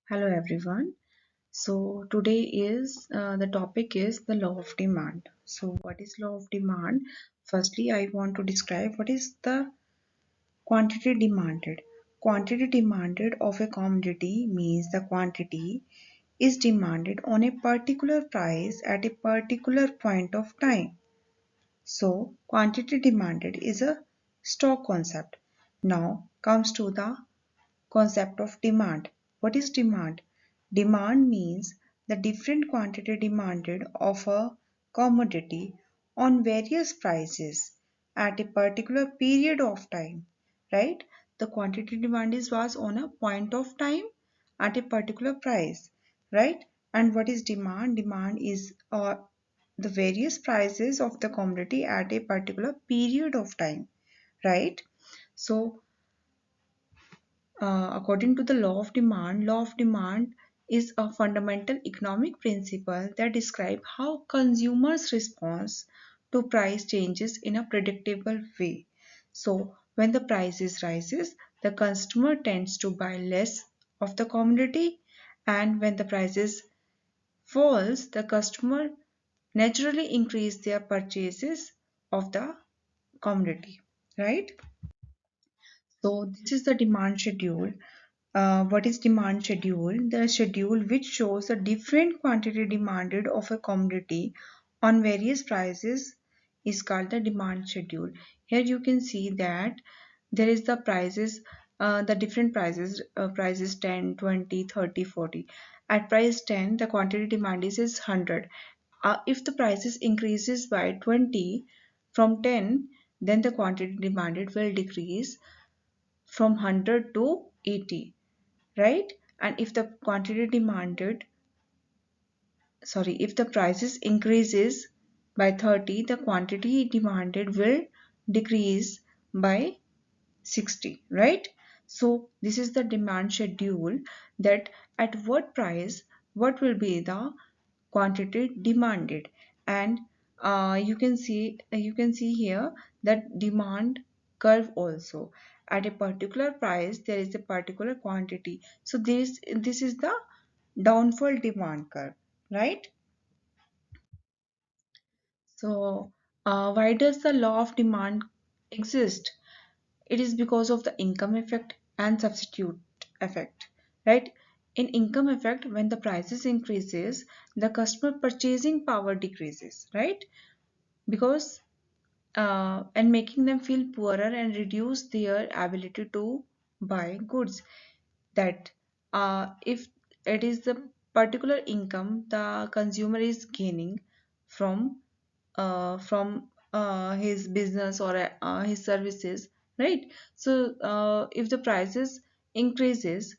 Hello everyone. So today is the topic is the law of demand. So what is law of demand? Firstly, I want to describe what is the quantity demanded. Quantity demanded of a commodity means the quantity is demanded on a particular price at a particular point of time. So quantity demanded is a stock concept. Now comes to the concept of demand. What is demand? Demand means the different quantity demanded of a commodity on various prices at a particular period of time, right? The quantity demand is was on a point of time at a particular price, right? And what is demand? Demand is the various prices of the commodity at a particular period of time, right? So according to the law of demand is a fundamental economic principle that describes how consumers respond to price changes in a predictable way. So, when the prices rises, the customer tends to buy less of the commodity, and when the prices falls, the customer naturally increase their purchases of the commodity, right? So, this is the demand schedule. What is demand schedule? The schedule which shows the different quantity demanded of a commodity on various prices is called the demand schedule. Here you can see that there is the prices, the different prices, prices 10, 20, 30, 40. At price 10, the quantity demanded is 100. If the prices increases by 20 from 10, then the quantity demanded will decrease from 100 to 80, right? And if the quantity demanded, sorry, if the prices increases by 30, the quantity demanded will decrease by 60, right? So this is the demand schedule, that at what price what will be the quantity demanded. And you can see here that demand curve also. At a particular price there is a particular quantity, so this is the downfall demand curve, right? So why does the law of demand exist? It is because of the income effect and substitute effect, right? In income effect, when the prices increases, the customer purchasing power decreases, right? Because and making them feel poorer and reduce their ability to buy goods. That if it is the particular income the consumer is gaining from his business or his services, right? So if the prices increases,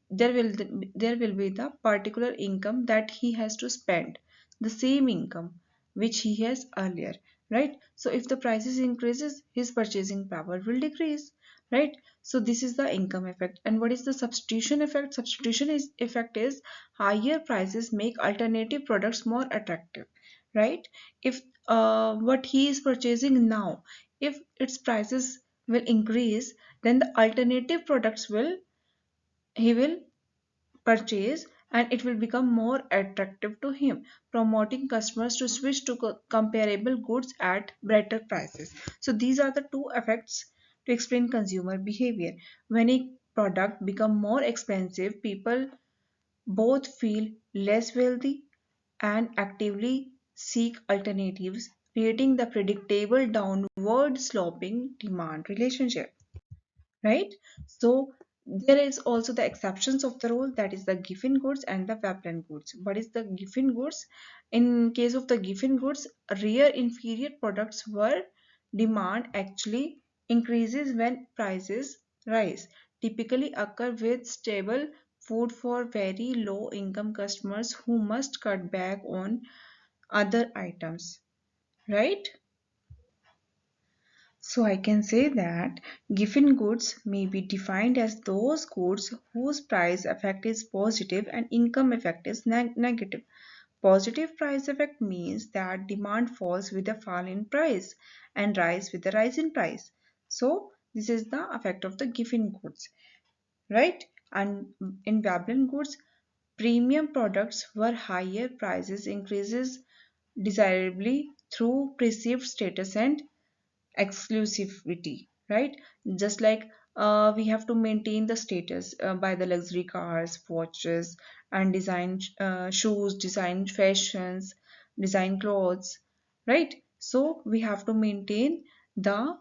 there will be the particular income that he has to spend, the same income which he has earlier, right? So if the prices increases, his purchasing power will decrease, right? So this is the income effect. And what is the substitution effect? Effect is higher prices make alternative products more attractive, right? If what he is purchasing now, if its prices will increase, then the alternative products will he will purchase, and it will become more attractive to him, promoting customers to switch to comparable goods at better prices. So these are the two effects to explain consumer behavior. When a product become more expensive, people both feel less wealthy and actively seek alternatives, creating the predictable downward sloping demand relationship, right? So there is also the exceptions of the rule, that is the giffen goods and the Veblen goods. What is the giffen goods? In case of the giffen goods, rare inferior products were demand actually increases when prices rise, typically occur with stable food for very low income customers who must cut back on other items, right? So I can say that given goods may be defined as those goods whose price effect is positive and income effect is negative. Positive price effect means that demand falls with a fall in price and rise with a rise in price. So this is the effect of the given goods, right? And in Veblen goods, premium products were higher prices increases desirably through perceived status and exclusivity, right? Just like we have to maintain the status by the luxury cars, watches, and design shoes, design fashions, design clothes, right? So we have to maintain the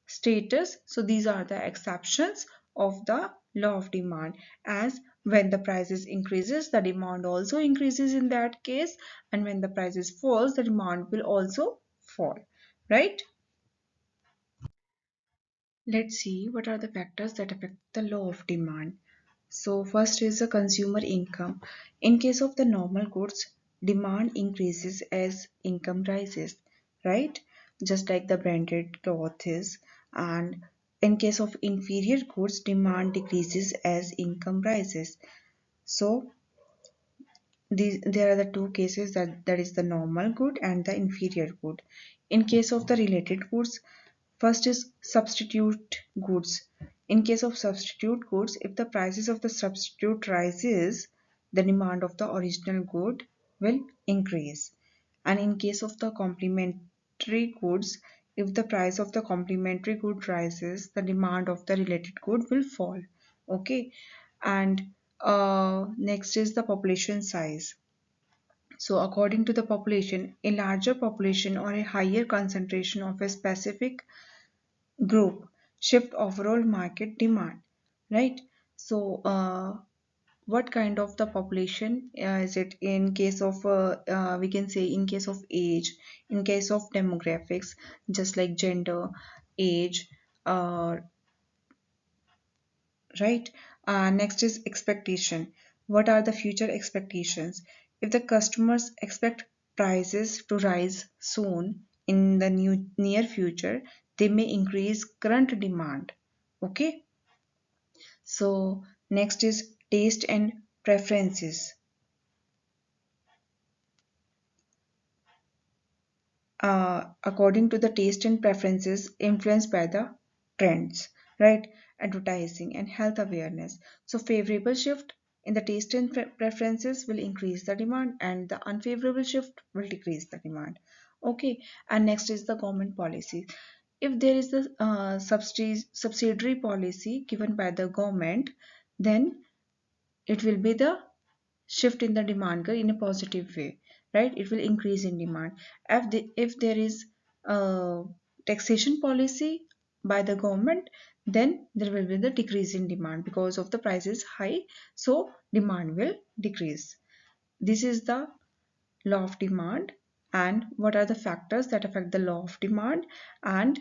status. So these are the exceptions of the law of demand. As when the prices increases, the demand also increases in that case, and when the prices falls, the demand will also fall, right? Let's see what are the factors that affect the law of demand. So first is the consumer income. In case of the normal goods, demand increases as income rises, right? Just like the branded clothes. And in case of inferior goods, demand decreases as income rises. So there are the two cases, that is the normal good and the inferior good. In case of the related goods, first is substitute goods. In case of substitute goods, if the prices of the substitute rises, the demand of the original good will increase. And in case of the complementary goods, if the price of the complementary good rises, the demand of the related good will fall. Okay. And next is the population size. So according to the population, a larger population or a higher concentration of a specific group shift overall market demand, right? So what kind of the population is it? In case of we can say in case of age, in case of demographics, just like gender, age, uh, right? Next is expectation. What are the future expectations? If the customers expect prices to rise soon in the near future, they may increase current demand. Okay. So next is taste and preferences. According to the taste and preferences influenced by the trends, right? Advertising and health awareness. So, favorable shift in the taste and preferences will increase the demand, and the unfavorable shift will decrease the demand. Okay, and next is the government policy. If there is the subsidiary policy given by the government, then it will be the shift in the demand curve in a positive way, right? It will increase in demand. If there is a taxation policy by the government, then there will be the decrease in demand because of the price is high, so demand will decrease. This is the law of demand. And what are the factors that affect the law of demand? And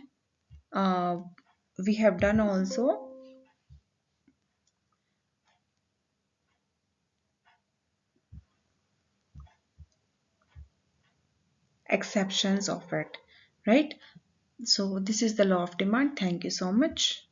uh, we have done also exceptions of it, right? So this is the law of demand. Thank you so much.